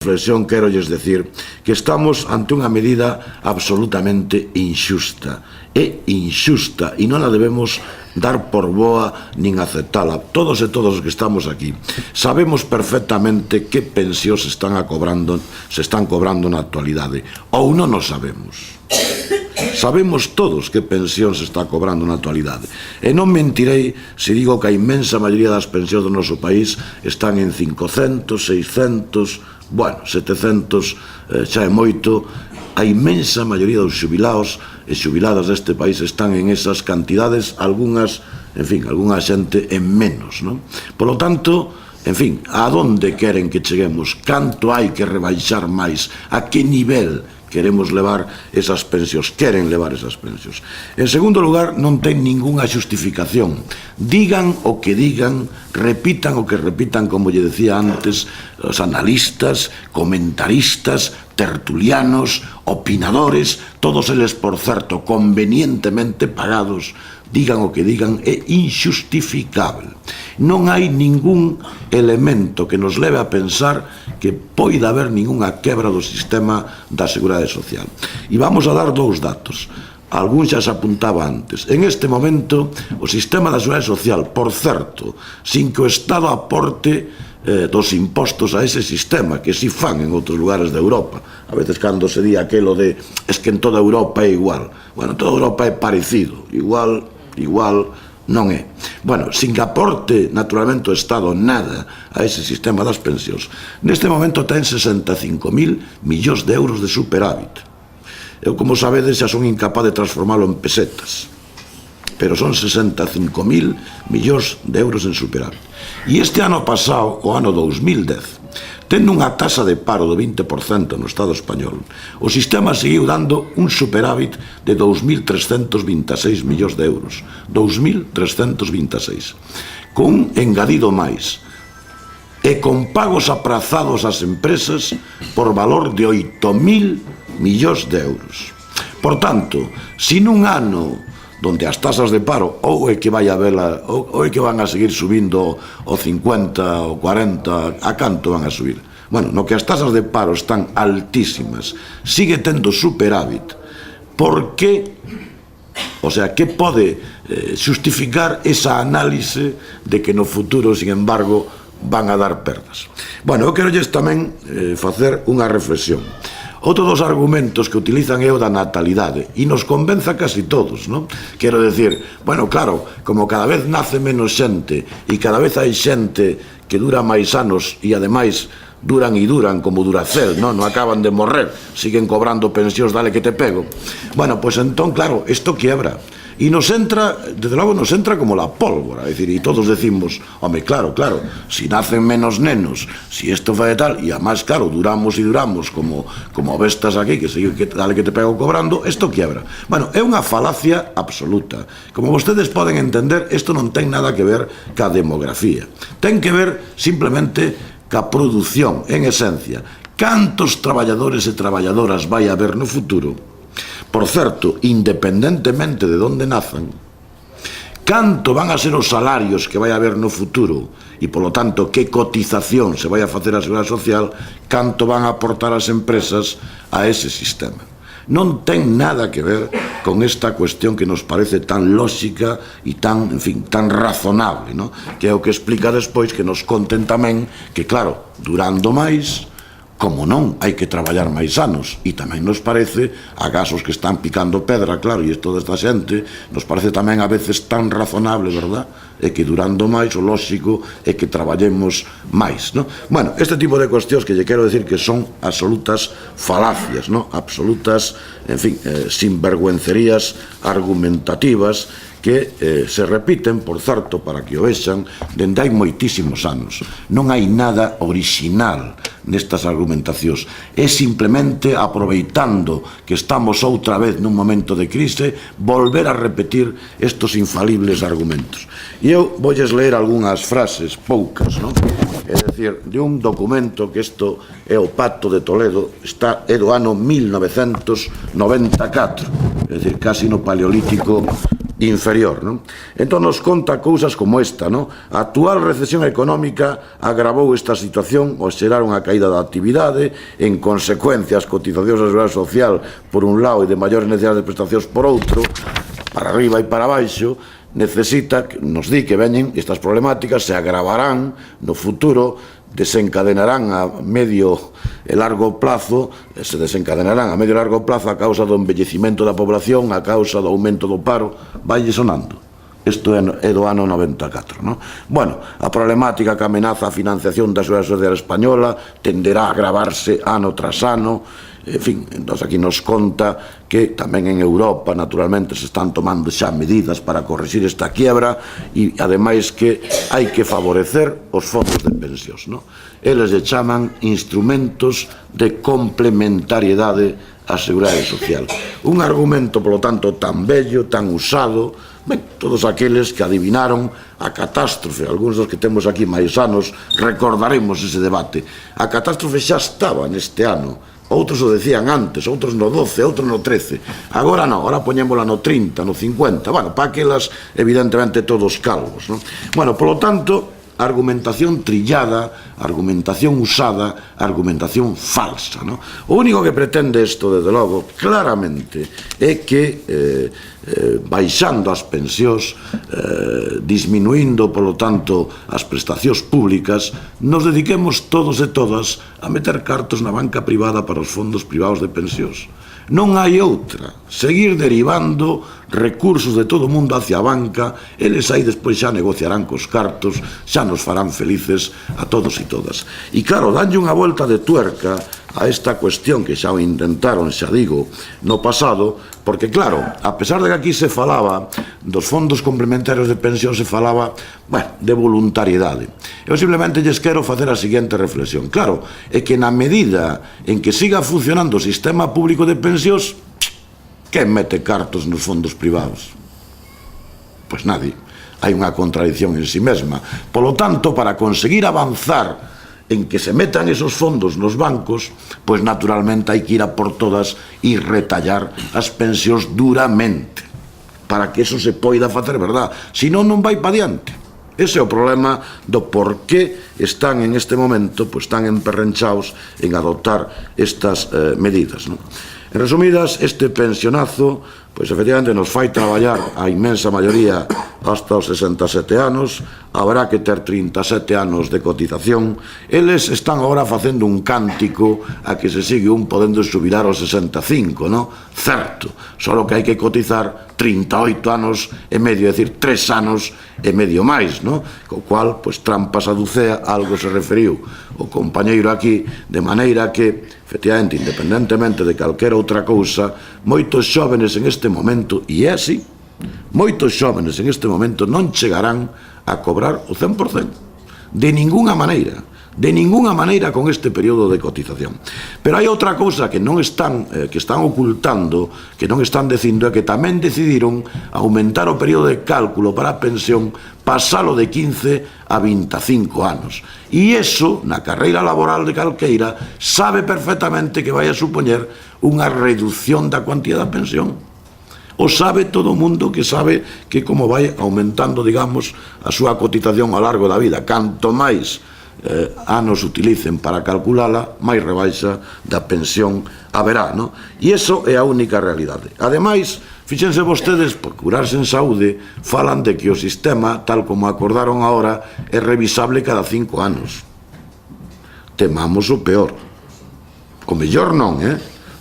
reflexión quero lles decir que estamos ante unha medida absolutamente inxusta. É inxusta e non a debemos dar por boa nin aceptala. Todos e todos os que estamos aquí sabemos perfectamente que pensións se están cobrando na actualidade, ou non o sabemos. Sabemos todos que pensión se está cobrando na actualidade. E non mentirei se digo que a inmensa maioría das pensións do noso país están en 500, 600, bueno, 700, xa é moito. A inmensa maioría dos xubilados e xubiladas deste país están en esas cantidades, algunhas, en fin, algunha xente en menos, non? Por lo tanto, en fin, a onde queren que cheguemos? Canto hai que rebaixar máis? A que nivel queremos levar esas pensións? Queren levar esas pensións. En segundo lugar, non ten ningunha xustificación. Digan o que digan, repitan o que repitan, como lle decía antes, os analistas, comentaristas, tertulianos, opinadores, todos eles, por certo, convenientemente pagados, digan o que digan, é injustificable. Non hai ningún elemento que nos leve a pensar que poida haber ningunha quebra do sistema da Seguridade Social. E vamos a dar dous datos. Algún xa se apuntaba antes. En este momento, o sistema da Seguridade Social, por certo, sin que o Estado aporte dos impostos a ese sistema, que si fan en outros lugares de Europa. A veces cando se di aquelo de es que en toda Europa é igual. Bueno, en toda Europa é parecido. Igual non é. Bueno, sin que aporte naturalmente o Estado nada a ese sistema das pensións, neste momento ten 65.000 millóns de euros de superávit. Eu, como sabedes, xa son incapaz de transformalo en pesetas, pero son 65.000 millóns de euros en superávit. E este ano pasado, o ano 2010, tendo unha tasa de paro do 20% no Estado español, o sistema seguiu dando un superávit de 2.326 millóns de euros. 2.326. Con un engadido máis. E con pagos aprazados ás empresas por valor de 8.000 millóns de euros. Por tanto, se nun ano donde as tasas de paro ou é que vai a vela, ou é que van a seguir subindo o 50, o 40, a canto van a subir? Bueno, no que as tasas de paro están altísimas, sigue tendo superávit, por que, o sea, que pode xustificar esa análise de que no futuro, sin embargo, van a dar perdas? Bueno, eu quero tamén facer unha reflexión. Outro dos argumentos que utilizan é o da natalidade, e nos convence a casi todos, non? Quero decir, bueno, claro, como cada vez nace menos xente e cada vez hai xente que dura máis anos e ademais duran e duran como Duracell, non acaban de morrer, siguen cobrando pensións, dale que te pego. Bueno, pois entón, claro, isto quiebra. E nos entra, desde logo nos entra como la pólvora, é dicir, e todos decimos, home, claro, si nacen menos nenos, si isto fai tal, e además, claro, duramos e duramos como bestas aquí, que dale que te pego cobrando, isto quiebra. Bueno, é unha falacia absoluta. Como vostedes poden entender, isto non ten nada que ver ca demografía. Ten que ver simplemente ca produción, en esencia. Cantos traballadores e traballadoras vai haber no futuro? Por certo, independentemente de onde nazan, canto van a ser os salarios que vai haber no futuro e, polo tanto, que cotización se vai a facer a Seguridade Social, canto van a aportar as empresas a ese sistema. Non ten nada que ver con esta cuestión que nos parece tan lóxica e tan, en fin, tan razonable, non? Que é o que explica despois que nos conten tamén que, claro, durando máis, como non, hai que traballar máis anos, e tamén nos parece, a casos que están picando pedra, claro, e isto desta xente, nos parece tamén a veces tan razonable, verdad? É que durando máis, o lóxico é que traballemos máis, non? Bueno, este tipo de cuestións que lle quero decir que son absolutas falacias, non? Absolutas, en fin, sinvergüencerías argumentativas que se repiten, por certo, para que o vexan, dende hai moitísimos anos. Non hai nada orixinal nestas argumentacións. É simplemente aproveitando que estamos outra vez nun momento de crise, volver a repetir estos infalibles argumentos. E eu voulles ler algunhas frases, poucas, non? É dicir, de un documento que isto é o Pacto de Toledo, é do ano 1994, é dicir, casi no Paleolítico inferior, non? Entón nos conta cousas como esta, non? A actual recesión económica agravou esta situación ao xerar unha caída da actividade, en consecuencia as cotizacións da Seguridade Social por un lado e de maiores necesidades de prestacións por outro, para arriba e para baixo, necesita, nos di que veñen estas problemáticas, se agravarán no futuro, desencadenarán a medio e largo plazo, se desencadenarán a medio e largo plazo a causa do envellecimento da población, a causa do aumento do paro, vaille sonando. Isto é do ano 94, non? Bueno, a problemática que amenaza a financiación da Seguridade Social española tenderá a agravarse ano tras ano. En fin, entón aquí nos conta que tamén en Europa, naturalmente, se están tomando xa medidas para corrixir esta quiebra e, ademais, que hai que favorecer os fondos de pensións, non? Eles lle chaman instrumentos de complementariedade á Seguridade Social. Un argumento, polo tanto, tan bello, tan usado, ben, todos aqueles que adivinaron a catástrofe, algúns dos que temos aquí máis anos, recordaremos ese debate. A catástrofe xa estaba neste ano, outros o decían antes, outros no 12, outros no 13. Agora non, agora poñémola no 30, no 50. Bueno, para aquelas, evidentemente, todos calvos, non? Bueno, polo tanto, argumentación trillada, argumentación usada, argumentación falsa, non? O único que pretende isto, desde logo, claramente, é que baixando as pensións, disminuindo, polo tanto, as prestacións públicas, nos dediquemos todos e todas a meter cartos na banca privada para os fondos privados de pensións. Non hai outra. Seguir derivando recursos de todo o mundo hacia a banca, eles aí despois xa negociarán cos cartos, xa nos farán felices a todos e todas. E claro, danlle unha volta de tuerca a esta cuestión que xa o intentaron, xa digo, no pasado, porque claro, a pesar de que aquí se falaba dos fondos complementarios de pensión, se falaba, bueno, de voluntariedade. Eu simplemente lles quero facer a seguinte reflexión. Claro, é que na medida en que siga funcionando o sistema público de pensións, quen mete cartos nos fondos privados? Pois nadie. Hai unha contradición en si mesma. Polo tanto, para conseguir avanzar en que se metan esos fondos nos bancos, pois naturalmente hai que ir a por todas e retallar as pensións duramente, para que eso se poida facer verdad. Senón non vai para diante. Ese é o problema do por que están en este momento, pois tan emperrenchaos en adoptar estas medidas, non? En resumidas, este pensionazo, pois efectivamente nos fai traballar a inmensa maioría hasta os 67 anos, habrá que ter 37 anos de cotización. Eles están agora facendo un cántico a que se sigue un podendo xubilar aos 65, non? Certo, só que hai que cotizar 38 anos e medio, é dicir, 3 anos e medio máis, non? Co cual, pois, trampas a Ducea, algo se referiu o compañeiro aquí, de maneira que, efectivamente, independentemente de calquera outra cousa, moitos xóvenes en este momento, e é así, moitos xóvenes en este momento non chegarán a cobrar o 100%. De ninguna maneira con este período de cotización. Pero hai outra cousa que non están, que están ocultando, que non están dicindo, é que tamén decidiron aumentar o período de cálculo para a pensión, pasalo de 15 a 25 anos. E iso, na carreira laboral de calqueira, sabe perfectamente que vai a supoñer unha reducción da cuantía da pensión. O sabe todo o mundo que sabe que como vai aumentando, digamos, a súa cotización ao largo da vida. Canto máis anos utilicen para calculala, máis rebaixa da pensión haberá, non? E iso é a única realidade. Ademais, fíxense vostedes, por curarse en saúde, falan de que o sistema, tal como acordaron agora, é revisable cada 5 anos. Temamos o peor. O mellor non,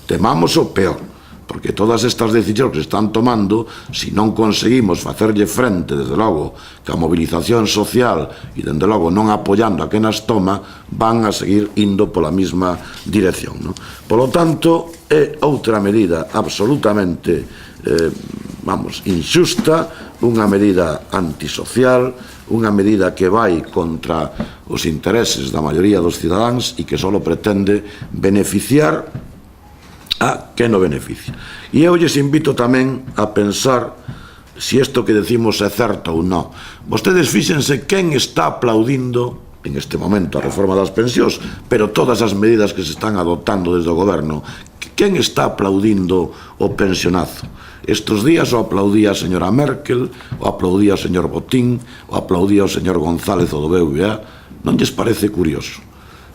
temamos o peor. Porque todas estas decisións que se están tomando, se non conseguimos facerlle frente, desde logo, que a movilización social e, desde logo, non apoiando a quen as toma, van a seguir indo pola mesma dirección, non? Polo tanto, é outra medida absolutamente, inxusta, unha medida antisocial, unha medida que vai contra os intereses da maioría dos cidadáns e que só pretende beneficiar a que no beneficia. E eu lles invito tamén a pensar se isto que decimos é certo ou non. Vostedes fíxense quen está aplaudindo en este momento a reforma das pensións, pero todas as medidas que se están adoptando desde o goberno, quen está aplaudindo o pensionazo? Estes días o aplaudía a señora Merkel, o aplaudía o señor Botín, o aplaudía o señor González o do BVA. Non lles parece curioso?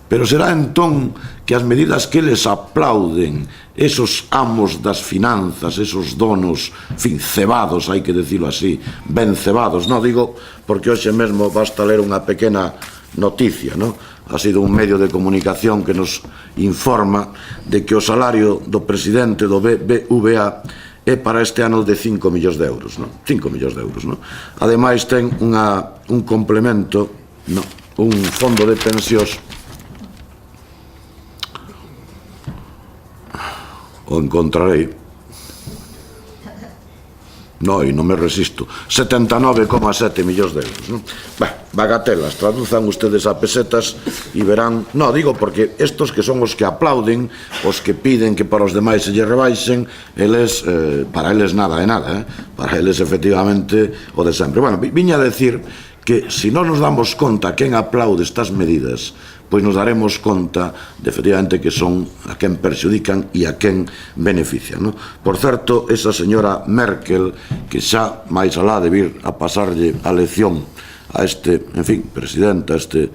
Pero será entón que as medidas que eles aplauden, esos amos das finanzas, esos donos, en fin, cebados, hai que decirlo así, ben cebados, non digo porque hoxe mesmo basta ler unha pequena noticia, non? Ha sido un medio de comunicación que nos informa de que o salario do presidente do BBVA é para este ano de 5 millóns de euros, non? 5 millóns de euros, non? Ademais ten un complemento, non? Un fondo de pensións, o encontrarei, non, e non me resisto, 79,7 millóns de euros, non? Bagatelas, traduzan ustedes a pesetas e verán, non, digo porque estos que son os que aplauden, os que piden que para os demais se lle rebaixen, eles, para eles nada de nada, para eles efectivamente o de sempre. Bueno, viña a decir que se non nos damos conta quen aplaude estas medidas, pois nos daremos conta de efectivamente que son a quen perxudican e a quen benefician, non? Por certo, esa señora Merkel, que xa máis alá de vir a pasarlle a lección a este, en fin, presidente, a este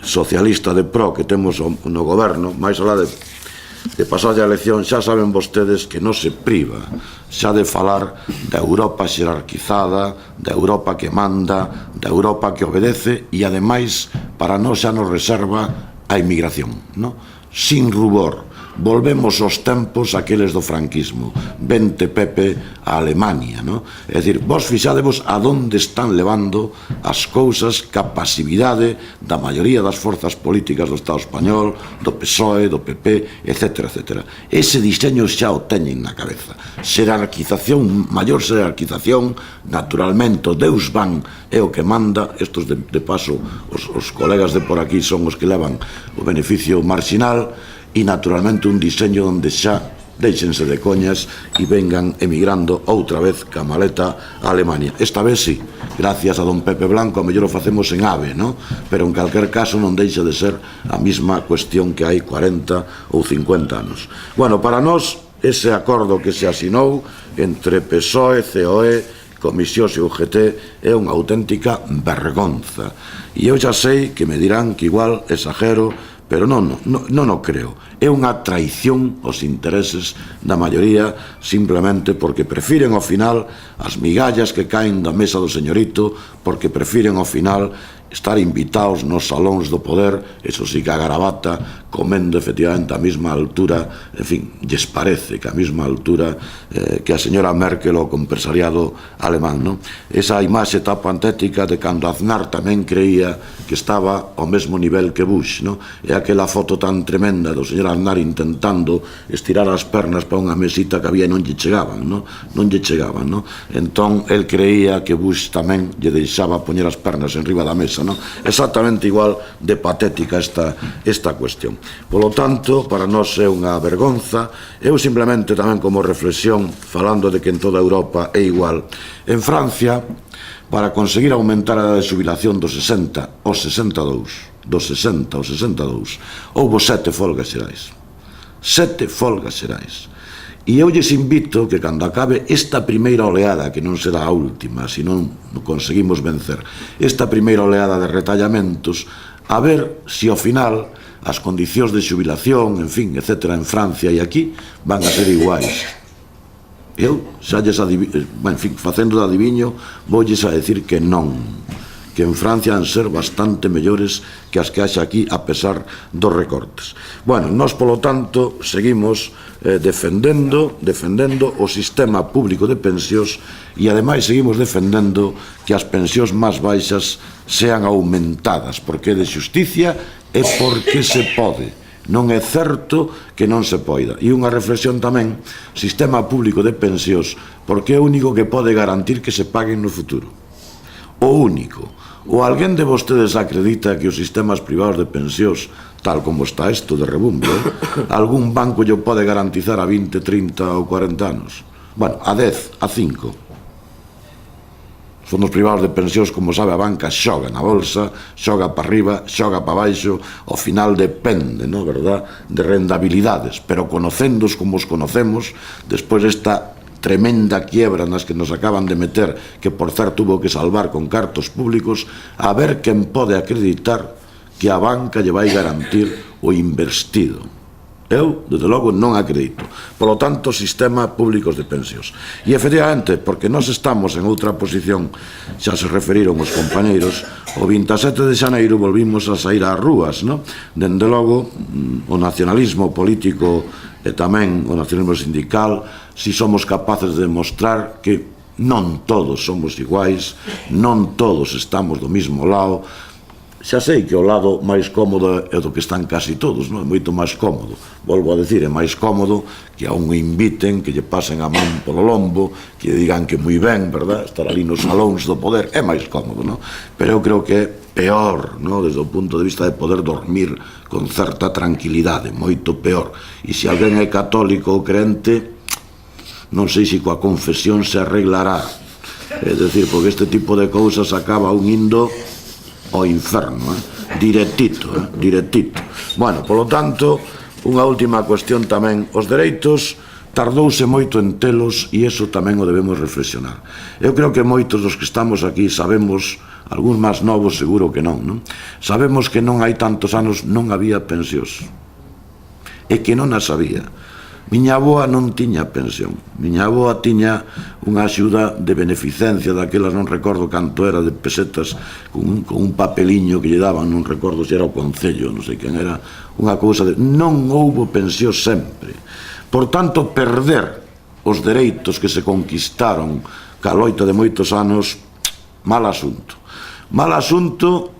socialista de pro que temos no goberno, máis alá de pasarlle a elección, xa saben vostedes que non se priva xa de falar da Europa xerarquizada, da Europa que manda, da Europa que obedece e, ademais, para nós xa nos reserva a inmigración, non? Sin rubor. Volvemos aos tempos aqueles do franquismo. Vente, Pepe, a Alemania, non? É dicir, vos fixadevos a donde están levando as cousas ca pasividade da maioría das forzas políticas do Estado español, do PSOE, do PP, etc. Ese diseño xa o teñen na cabeza. Xerarquización, maior xerarquización, naturalmente o Deus van é o que manda. Estos, de paso, os colegas de por aquí son os que levan o beneficio marxinal, e naturalmente un diseño onde xa déixense de coñas e vengan emigrando outra vez ca maleta a Alemania. Esta vez sí, gracias a don Pepe Blanco, a mellor o facemos en AVE, non? Pero en calquer caso non deixa de ser a mesma cuestión que hai 40 ou 50 anos. Bueno, para nós, ese acordo que se asinou entre PSOE, COE, Comisións e UGT é unha auténtica vergonza. E eu xa sei que me dirán que igual exagero, pero non o creo. É unha traición aos intereses da maioría, simplemente porque prefiren ao final as migallas que caen da mesa do señorito, porque prefiren ao final estar invitados nos salóns do poder, eso sí que a garabata, comendo efectivamente a mesma altura, en fin, lles parece que a mesma altura que a señora Merkel o empresariado alemán, non? Esa imaxe tan patética de cando Aznar tamén creía que estaba ao mesmo nivel que Bush, non? E aquela foto tan tremenda do señor Aznar intentando estirar as pernas para unha mesita que había e non lle chegaban, non? Non lle chegaban, non? Entón, el creía que Bush tamén lle deixaba poñer as pernas en riba da mesa, non? Exactamente igual de patética esta cuestión. Polo tanto, para nós é unha vergonza. Eu simplemente tamén como reflexión, falando de que en toda Europa é igual, en Francia, para conseguir aumentar a edade de xubilación dos 60 aos 62, dos 60 aos 62, houbo 7 folgas xerais. 7 folgas xerais. E eu lles invito que cando acabe esta primeira oleada, que non será a última, se non conseguimos vencer, esta primeira oleada de retallamentos, a ver se ao final as condicións de xubilación, en fin, etc., en Francia e aquí, van a ser iguais. Eu, xa lles en fin, facendo de adiviño, voulles a decir que non, que en Francia han ser bastante mellores que as que haxa aquí, a pesar dos recortes. Bueno, nós, polo tanto, seguimos defendendo o sistema público de pensións e, ademais, seguimos defendendo que as pensións máis baixas sean aumentadas, porque é de xusticia e porque se pode. Non é certo que non se poida. E unha reflexión tamén, sistema público de pensións, porque é o único que pode garantir que se paguen no futuro. O único. Ou alguén de vostedes acredita que os sistemas privados de pensións, tal como está isto de rebumbo, algún banco lle pode garantizar a 20, 30 ou 40 anos? Bueno, a 10, a 5. Os fondos privados de pensións, como sabe, a banca xoga na bolsa, xoga para arriba, xoga para baixo, ao final depende, verdad, de rendabilidades, pero conocéndoos como os conocemos, despois desta tremenda quiebra nas que nos acaban de meter, que por certo hubo que salvar con cartos públicos, a ver quen pode acreditar que a banca lle vai garantir o investido. Eu, desde logo, non acredito. Polo tanto, sistema públicos de pensións. E, efectivamente, porque nós estamos en outra posición, xa se referiron os compañeiros, o 27 de xaneiro volvimos a sair ás rúas, non? Dende logo, o nacionalismo político e tamén o nacionalismo sindical, si somos capaces de demostrar que non todos somos iguais, non todos estamos do mismo lado. Xa sei que o lado máis cómodo é do que están casi todos, non? É moito máis cómodo. Volvo a decir, é máis cómodo que a un inviten, que lle pasen a man polo lombo, que lle digan que moi ben, verdad? Estar ali nos salóns do poder é máis cómodo, non? Pero eu creo que é peor, non? Desde o punto de vista de poder dormir con certa tranquilidade, moito peor. E se alguén é católico ou crente, non sei se coa confesión se arreglará. É dicir, porque este tipo de cousas acaba un indo ao inferno, directito, directito. Bueno, polo tanto, unha última cuestión tamén, os dereitos tardouse moito en telos e iso tamén o debemos reflexionar. Eu creo que moitos dos que estamos aquí sabemos, algúns máis novos seguro que non? Sabemos que non hai tantos anos non había pensións, e que non as había. Miña avoa non tiña pensión, miña avoa tiña unha axuda de beneficencia daquelas, non recordo canto era, de pesetas, con un papeliño que lle daban, non recordo se era o Concello, non sei quen era, unha cousa de... Non houbo pensión sempre. Por tanto, perder os dereitos que se conquistaron ca loita de moitos anos, mal asunto. Mal asunto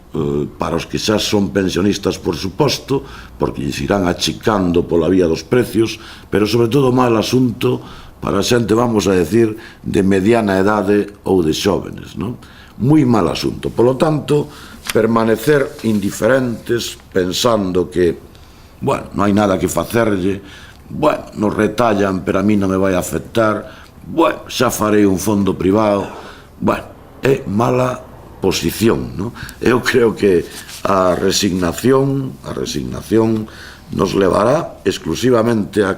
para os que xa son pensionistas, por suposto, porque lles irán achicando pola vía dos precios, pero sobre todo mal asunto para a xente, vamos a decir, de mediana edade ou de xóvenes, non? Moi mal asunto. Polo tanto, permanecer indiferentes, pensando que, bueno, non hai nada que facerlle, bueno, nos retallan, pero a mí non me vai a afectar, bueno, xa farei un fondo privado, bueno, é mala posición, non? Eu creo que a resignación nos levará exclusivamente a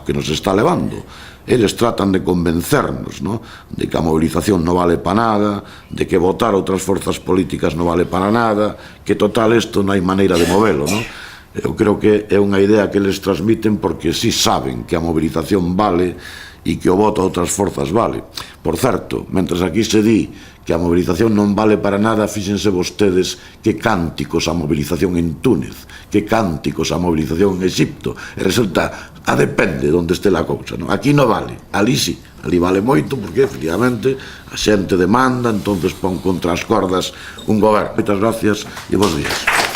que nos está levando. Eles tratan de convencernos, non? De que a movilización non vale para nada, de que votar outras forzas políticas non vale para nada, que total isto non hai maneira de movelo, non? Eu creo que é unha idea que eles transmiten porque si saben que a movilización vale e que o voto a outras forzas vale. Por certo, mentres aquí se di que a movilización non vale para nada, fíxense vostedes que cánticos a movilización en Túnez, que cánticos a movilización en Egipto, e resulta, a depende de onde este a cousa, non? Aquí non vale, ali sí, ali vale moito, porque, efectivamente, a xente demanda, entonces pon contra as cordas un goberno. Moitas gracias e bons días.